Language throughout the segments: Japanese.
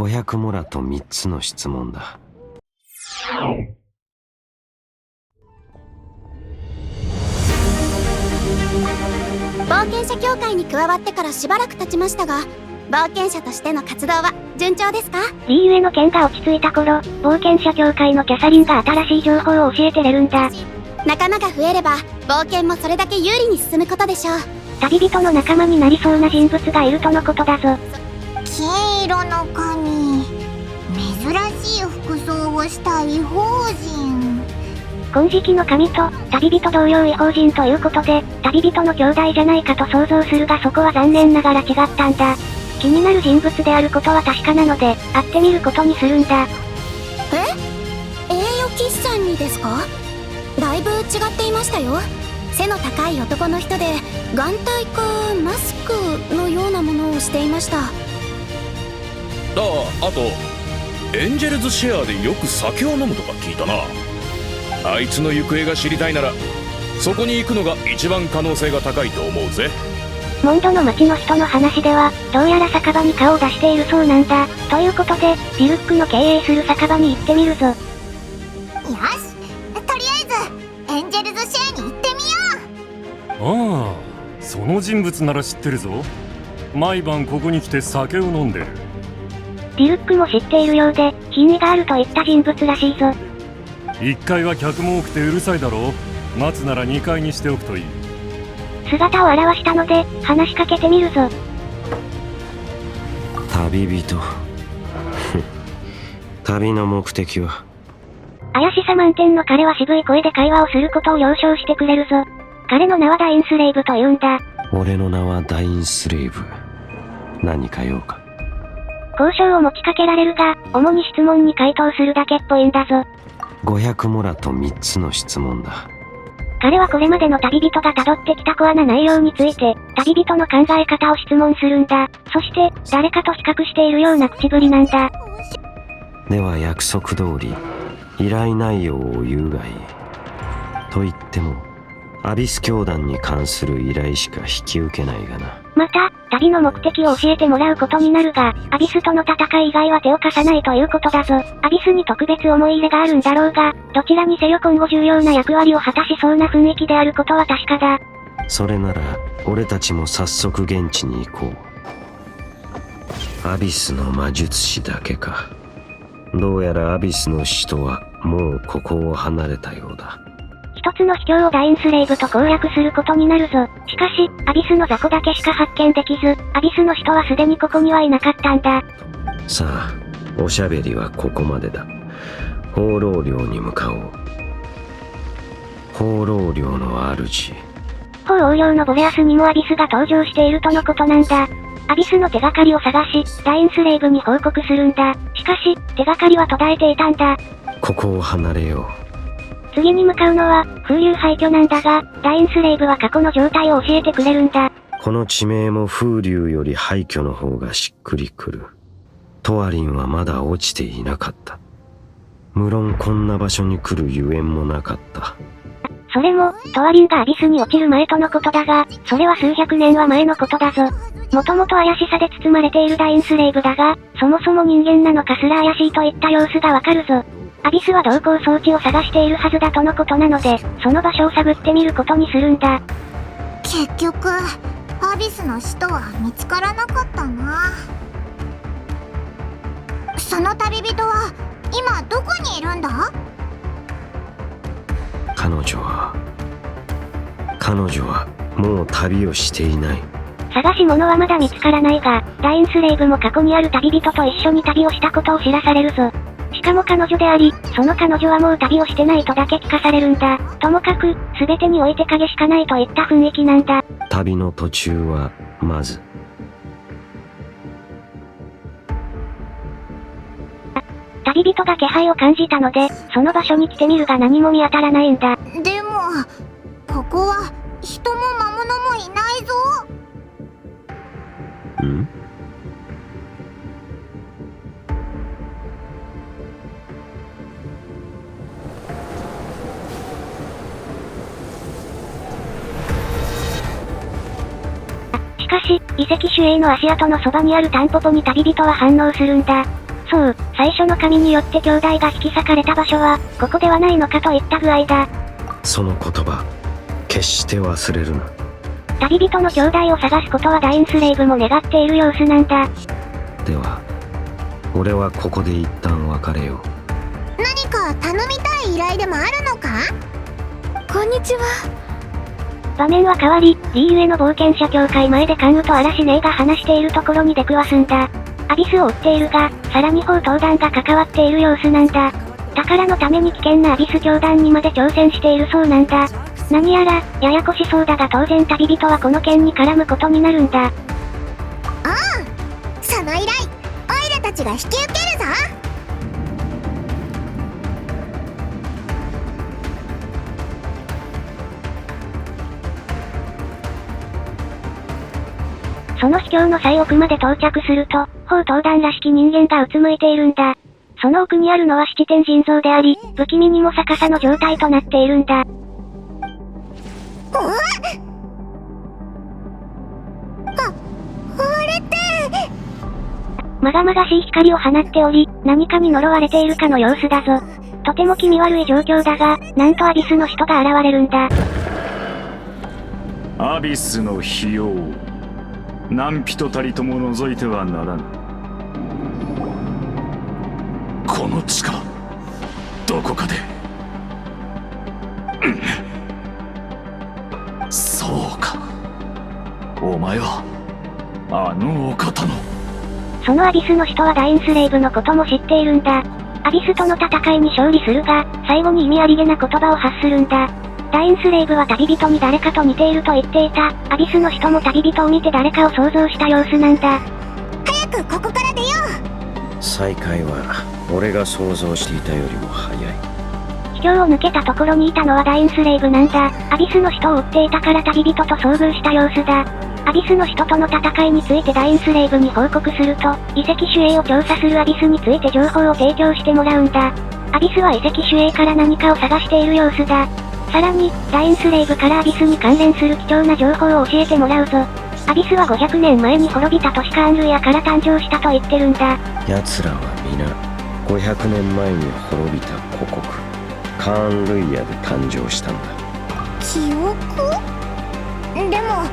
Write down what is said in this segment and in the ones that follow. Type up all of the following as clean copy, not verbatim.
500モラと3つの質問だ。冒険者協会に加わってからしばらく経ちましたが、冒険者としての活動は順調ですか？リーユエの件が落ち着いた頃、冒険者協会のキャサリンが新しい情報を教えてれるんだ。仲間が増えれば冒険もそれだけ有利に進むことでしょう。旅人の仲間になりそうな人物がいるとのことだぞ。金色の髪、珍しい服装をした異邦人。金色の髪と旅人同様異邦人ということで、旅人の兄弟じゃないかと想像するが、そこは残念ながら違ったんだ。気になる人物であることは確かなので、会ってみることにするんだ。栄誉喫茶にですか？だいぶ違っていましたよ。背の高い男の人で、眼帯かマスクのようなものをしていました。あとエンジェルズシェアでよく酒を飲むとか聞いたな。あいつの行方が知りたいならそこに行くのが一番可能性が高いと思うぜ。モンドの町の人の話では、どうやら酒場に顔を出しているそうなんだ。ということで、ディルックの経営する酒場に行ってみるぞ。よし、とりあえずエンジェルズシェアに行ってみよう。ああ、その人物なら知ってるぞ。毎晩ここに来て酒を飲んでる。ディルックも知っているようで、品位があるといった人物らしいぞ。1階は客も多くてうるさいだろう。待つなら2階にしておくといい。姿を現したので、話しかけてみるぞ。旅人旅の目的は？怪しさ満点の彼は渋い声で会話をすることを了承してくれるぞ。彼の名はダインスレイブと言うんだ。俺の名はダインスレイブ。何か用か？交渉を持ちかけられるが、主に質問に回答するだけっぽいんだぞ。500モラと3つの質問だ。彼はこれまでの旅人が辿ってきたコアな内容について、旅人の考え方を質問するんだ。そして、誰かと比較しているような口ぶりなんだ。では約束通り、依頼内容を言うがいい。と言っても、アビス教団に関する依頼しか引き受けないがな。また、旅の目的を教えてもらうことになるが、アビスとの戦い以外は手を貸さないということだぞ。アビスに特別思い入れがあるんだろうが、どちらにせよ今後重要な役割を果たしそうな雰囲気であることは確かだ。それなら、俺たちも早速現地に行こう。アビスの魔術師だけか。どうやらアビスの使徒は、もうここを離れたようだ。一つの秘境をダインスレイブと攻略することになるぞ。しかし、アビスの雑魚だけしか発見できず、アビスの使徒はすでにここにはいなかったんだ。さあ、おしゃべりはここまでだ。放浪寮に向かおう。放浪寮の主。放浪寮のボレアスにもアビスが登場しているとのことなんだ。アビスの手がかりを探し、ダインスレイブに報告するんだ。しかし、手がかりは途絶えていたんだ。ここを離れよう。次に向かうのは、風流廃墟なんだが、ダインスレイブは過去の状態を教えてくれるんだ。この地名も風流より廃墟の方がしっくりくる。トワリンはまだ落ちていなかった。無論こんな場所に来るゆえんもなかった。それも、トワリンがアビスに落ちる前とのことだが、それは数百年は前のことだぞ。もともと怪しさで包まれているダインスレイブだが、そもそも人間なのかすら怪しいといった様子がわかるぞ。アビスは同行装置を探しているはずだとのことなので、その場所を探ってみることにするんだ。結局アビスの使徒は見つからなかったな。その旅人は今どこにいるんだ？彼女はもう旅をしていない。探し物はまだ見つからないが、ダインスレイブも過去にある旅人と一緒に旅をしたことを知らされるぞ。しかも彼女であり、その彼女はもう旅をしてないとだけ聞かされるんだ。ともかく、全てにおいて影しかないといった雰囲気なんだ。旅の途中は、まず。旅人が気配を感じたので、その場所に来てみるが何も見当たらないんだ。でも、ここは人も魔物もいないぞ。ん？しかし、遺跡守衛の足跡のそばにあるタンポポに旅人は反応するんだ。そう、最初の神によって兄弟が引き裂かれた場所は、ここではないのかといった具合だ。その言葉、決して忘れるな。旅人の兄弟を探すことはダインスレイブも願っている様子なんだ。では、俺はここで一旦別れよう。何か頼みたい依頼でもあるのか？こんにちは。場面は変わり、リーユへの冒険者協会前でカンウと嵐ネイが話しているところに出くわすんだ。アビスを追っているが、さらに砲刀団が関わっている様子なんだ。宝のために危険なアビス教団にまで挑戦しているそうなんだ。何やら、ややこしそうだが当然旅人はこの件に絡むことになるんだ。その依頼、オイラたちが引き受けるぞ。その秘境の最奥まで到着すると、砲刀団らしき人間がうつむいているんだ。その奥にあるのは七天神像であり、不気味にも逆さの状態となっているんだ。あれって。まがまがしい光を放っており、何かに呪われているかの様子だぞ。とても気味悪い状況だが、なんとアビスの人が現れるんだ。アビスの費用、何人たりとも除いてはならぬ。この地下、どこかで、そうか、お前はあのお方の。そのアビスの人はダインスレイブのことも知っているんだ。アビスとの戦いに勝利するが、最後に意味ありげな言葉を発するんだ。ダインスレイブは旅人に誰かと似ていると言っていた。アビスの人も旅人を見て誰かを想像した様子なんだ。早くここから出よう。再会は、俺が想像していたよりも早い。秘境を抜けたところにいたのはダインスレイブなんだ。アビスの人を追っていたから旅人と遭遇した様子だ。アビスの人との戦いについてダインスレイブに報告すると、遺跡守衛を調査するアビスについて情報を提供してもらうんだ。アビスは遺跡守衛から何かを探している様子だ。さらに、ダインスレイブからアビスに関連する貴重な情報を教えてもらうぞ。アビスは500年前に滅びた都市カーンルイヤから誕生したと言ってるんだ。奴らは皆、500年前に滅びた古国、カーンルイヤで誕生したんだ。記憶？でも、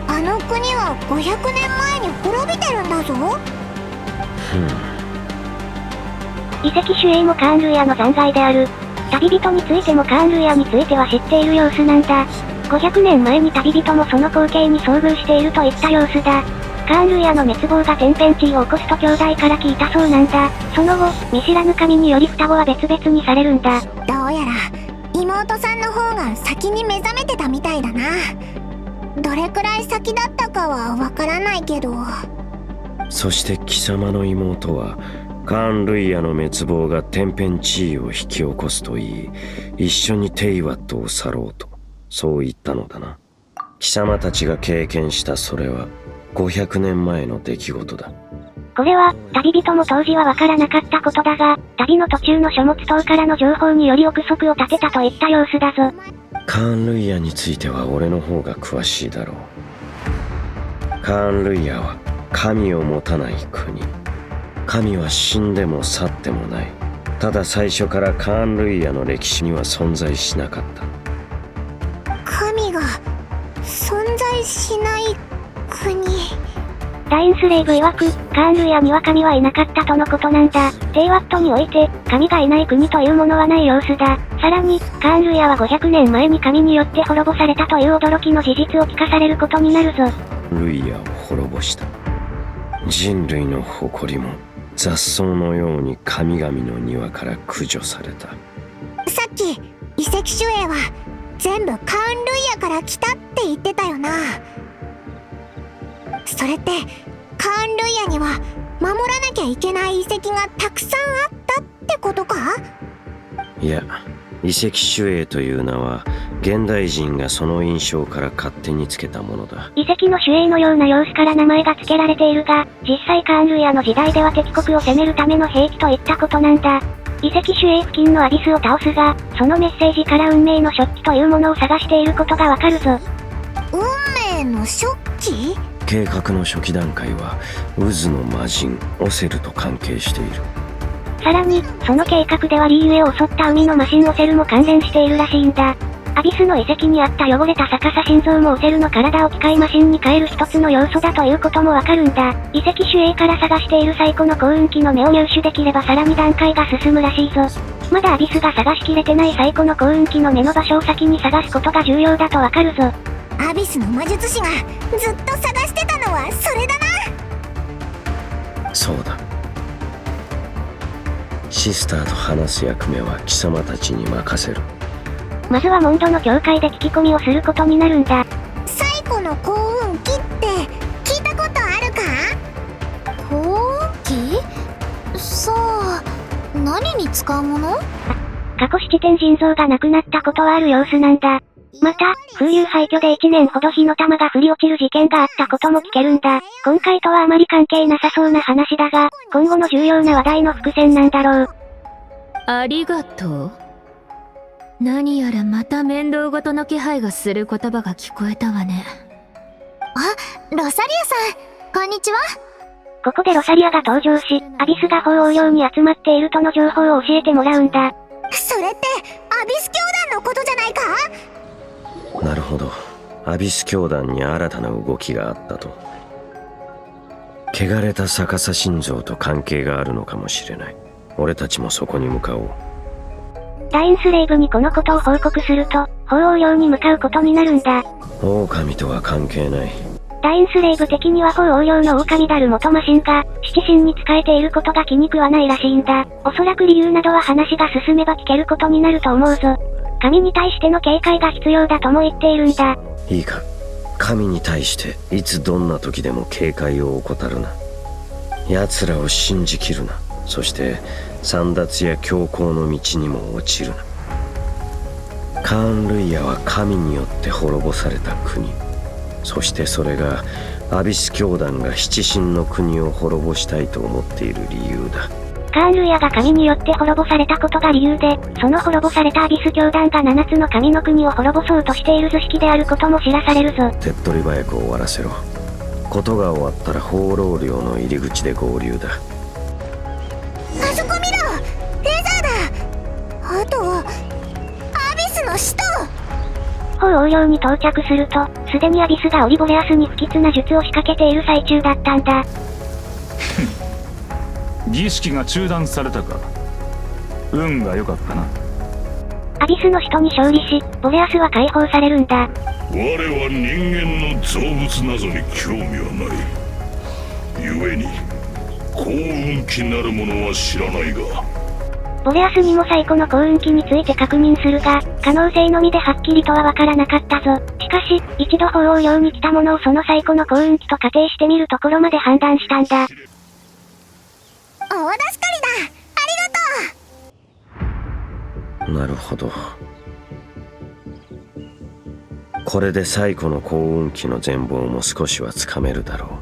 あの国は500年前に滅びてるんだぞ。遺跡守衛もカーンルイヤの残骸である。旅人についてもカーンルイヤについては知っている様子なんだ。500年前に旅人もその光景に遭遇しているといった様子だ。カーンルイヤの滅亡が天変地異を起こすと兄弟から聞いたそうなんだ。その後、見知らぬ神により双子は別々にされるんだ。どうやら、妹さんの方が先に目覚めてたみたいだな。どれくらい先だったかはわからないけど。そして貴様の妹は、カーンルイヤの滅亡が天変地異を引き起こすと言い、一緒にテイワットを去ろうと、そう言ったのだな。貴様たちが経験したそれは、500年前の出来事だ。これは、旅人も当時はわからなかったことだが、旅の途中の書物等からの情報により憶測を立てたといった様子だぞ。カーンルイヤについては俺の方が詳しいだろう。カーンルイヤは神を持たない国。神は死んでも去ってもない。ただ最初からカーンルイヤの歴史には存在しなかった。神が存在しない国。ダインスレイブ曰く、カーンルイヤには神はいなかったとのことなんだ。テイワットにおいて、神がいない国というものはない様子だ。さらに、カーンルイヤは500年前に神によって滅ぼされたという驚きの事実を聞かされることになるぞ。ルイヤを滅ぼした。人類の誇りも、雑草のように神々の庭から駆除された。さっき、遺跡守衛は、全部カーンルイヤから来たって言ってたよな。それって、カーンルイヤには守らなきゃいけない遺跡がたくさんあったってことか？いや、遺跡守衛という名は現代人がその印象から勝手につけたものだ。遺跡の守衛のような様子から名前が付けられているが、実際カーンルイヤの時代では敵国を攻めるための兵器といったことなんだ。遺跡守衛付近のアビスを倒すが、そのメッセージから運命の食器というものを探していることがわかるぞ。運命の食器？計画の初期段階は渦の魔人オセルと関係している。さらに、その計画ではリーユエを襲った海の魔神オセルも関連しているらしいんだ。アビスの遺跡にあった汚れた逆さ心臓もオセルの体を機械マシンに変える一つの要素だということもわかるんだ。遺跡守衛から探している最古の幸運期の目を入手できればさらに段階が進むらしいぞ。まだアビスが探しきれてない最古の幸運期の目の場所を先に探すことが重要だとわかるぞ。アビスの魔術師がずっと探してたのはそれだな。そうだ。シスターと話す役目は貴様たちに任せる。まずはモンドの教会で聞き込みをすることになるんだ。最古の幸運期って聞いたことあるか？幸運期？さあ、何に使うもの？過去七天人像がなくなったことはある様子なんだ。また、風流廃墟で1年ほど火の玉が降り落ちる事件があったことも聞けるんだ。今回とはあまり関係なさそうな話だが、今後の重要な話題の伏線なんだろう。ありがとう。何やらまた面倒ごとの気配がする言葉が聞こえたわね。あ、ロサリアさん、こんにちは。ここでロサリアが登場し、アビスが法王領に集まっているとの情報を教えてもらうんだ。それってアビス教団のことじゃないか？なるほど。アビス教団に新たな動きがあったと。汚れた逆さ心臓と関係があるのかもしれない。俺たちもそこに向かおう。ダインスレイブにこのことを報告すると、法王領に向かうことになるんだ。狼とは関係ない。ダインスレイブ的には法王領の狼ダル元魔神が、七神に仕えていることが気に食わないらしいんだ。おそらく理由などは話が進めば聞けることになると思うぞ。神に対しての警戒が必要だとも言っているんだ。いいか、神に対していつどんな時でも警戒を怠るな。奴らを信じきるな。そして簒奪や強行の道にも落ちるな。カーン・ルイヤは神によって滅ぼされた国。そしてそれがアビス教団が七神の国を滅ぼしたいと思っている理由だ。カーン・ルイヤが神によって滅ぼされたことが理由で、その滅ぼされたアビス教団が7つの神の国を滅ぼそうとしている図式であることも知らされるぞ。手っ取り早く終わらせろ。ことが終わったら放浪領の入り口で合流だ。あそこ見ろ！レーザーだ！あと、アビスの使徒！法王領に到着すると、すでにアビスがオリボレアスに不吉な術を仕掛けている最中だったんだ。儀式が中断されたか。運が良かったな。アビスの使徒に勝利し、ボレアスは解放されるんだ。我は人間の造物などに興味はない。故に幸運期なるものは知らないが、ボレアスにも最古の幸運期について確認するが、可能性のみではっきりとはわからなかったぞ。しかし、一度法王領に来たものをその最古の幸運期と仮定してみるところまで判断したんだ。大助かりだ！ありがとう！なるほど。これで最古の幸運期の全貌も少しはつかめるだろ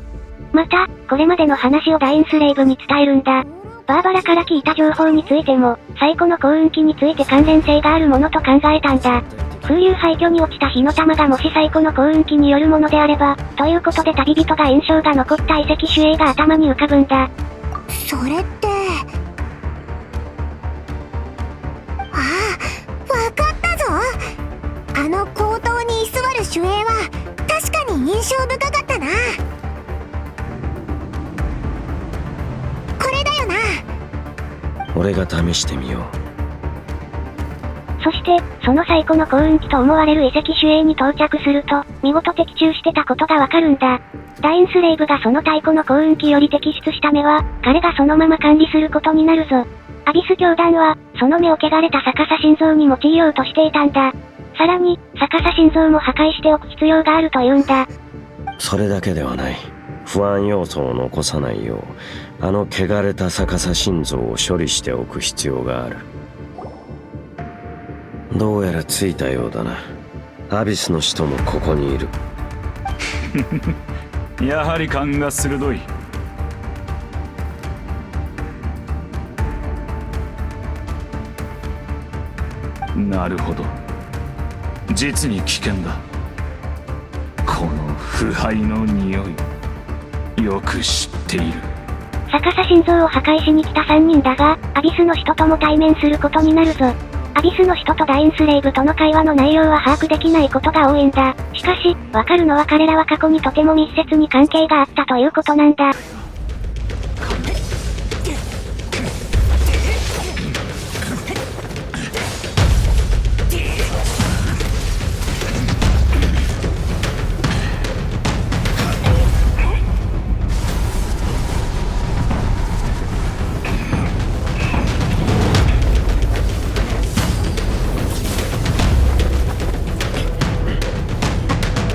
う。また、これまでの話をダインスレイブに伝えるんだ。バーバラから聞いた情報についても、最古の幸運期について関連性があるものと考えたんだ。風流廃墟に落ちた火の玉がもし最古の幸運期によるものであれば、ということで旅人が印象が残った遺跡守衛が頭に浮かぶんだ。それって、ああ、わかったぞ！あの高騰に居座る守衛は、確かに印象深かったな。これだよな。俺が試してみよう。そして、その最古の幸運期と思われる遺跡守衛に到着すると、見事的中してたことがわかるんだ。ダインスレイブがその太古の幸運期より摘出した目は、彼がそのまま管理することになるぞ。アビス教団は、その目を汚れた逆さ心臓に用いようとしていたんだ。さらに、逆さ心臓も破壊しておく必要があるというんだ。それだけではない。不安要素を残さないよう、あの汚れた逆さ心臓を処理しておく必要がある。どうやら着いたようだな。アビスの使徒もここにいる。やはり勘が鋭い。なるほど。実に危険だ。この腐敗の匂い、よく知っている。逆さ心臓を破壊しに来た3人だが、アビスの人とも対面することになるぞ。アビスの人とダインスレイブとの会話の内容は把握できないことが多いんだ。しかし、わかるのは彼らは過去にとても密接に関係があったということなんだ。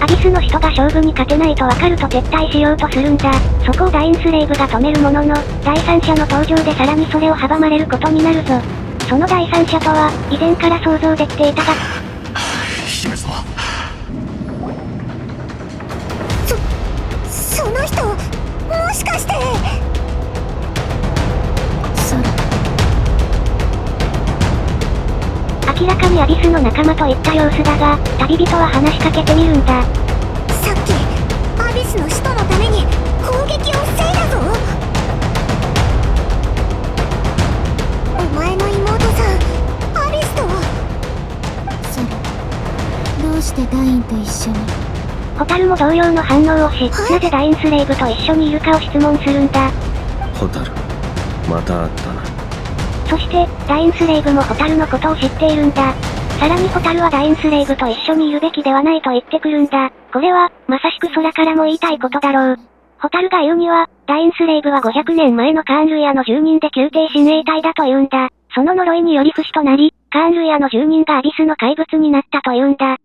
アビスの人が勝負に勝てないとわかると撤退しようとするんだ。そこをダインスレイブが止めるものの、第三者の登場でさらにそれを阻まれることになるぞ。その第三者とは、以前から想像できていたが、姫様。その人、もしかして。明らかにアビスの仲間といった様子だが、旅人は話しかけてみるんだ。さっきアビスの使徒のために攻撃を防いだぞ。お前の妹さんアビスとは。どうしてダインと一緒に？ホタルも同様の反応をし、なぜダインスレイブと一緒にいるかを質問するんだ。ホタル、また会ったな。そして、ダインスレイブもホタルのことを知っているんだ。さらにホタルはダインスレイブと一緒にいるべきではないと言ってくるんだ。これは、まさしく空からも言いたいことだろう。ホタルが言うには、ダインスレイブは500年前のカーンルイアの住人で宮廷親衛隊だと言うんだ。その呪いにより不死となり、カーンルイアの住人がアビスの怪物になったと言うんだ。いえ。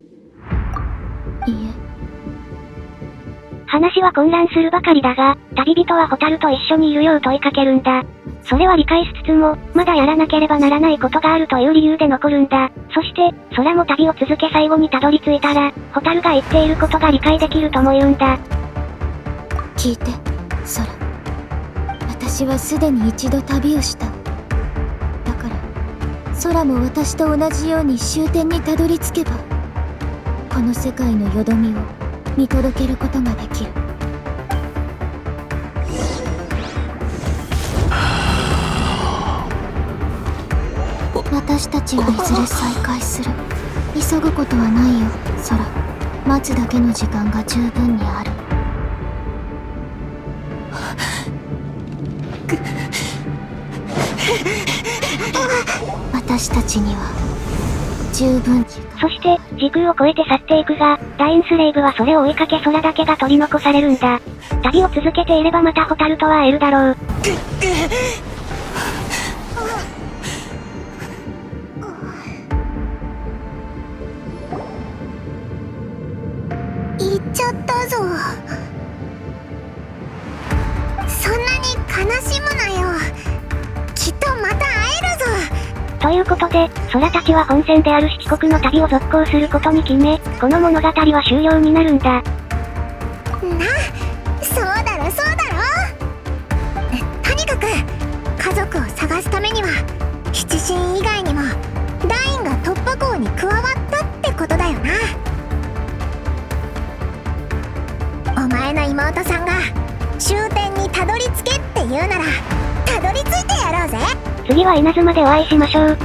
話は混乱するばかりだが、旅人はホタルと一緒にいるよう問いかけるんだ。それは理解しつつも、まだやらなければならないことがあるという理由で残るんだ。そして、空も旅を続け最後にたどり着いたら、ホタルが言っていることが理解できるとも言うんだ。聞いて、空。私はすでに一度旅をした。だから、空も私と同じように終点にたどり着けば、この世界のよどみを見届けることができる。私たちはいずれ再会する。急ぐことはないよ、空。待つだけの時間が十分にある。私たちには十分時間。そして、時空を超えて去っていくが、ダインスレイブはそれを追いかけ空だけが取り残されるんだ。旅を続けていればまたホタルとは会えるだろう。行っちゃったぞ。そんなに悲しむなよ。きっとまた会えるぞ。ということで、空たちは本線である七国の旅を続行することに決め、この物語は終了になるんだ。そうだろそうだろ。とにかく家族を探すためには七神以外にもダインが突破口に加わったってことだよな。お前の妹さんが終点にたどり着けって言うならたどり着いてやろうぜ。次は稲妻でお会いしましょう。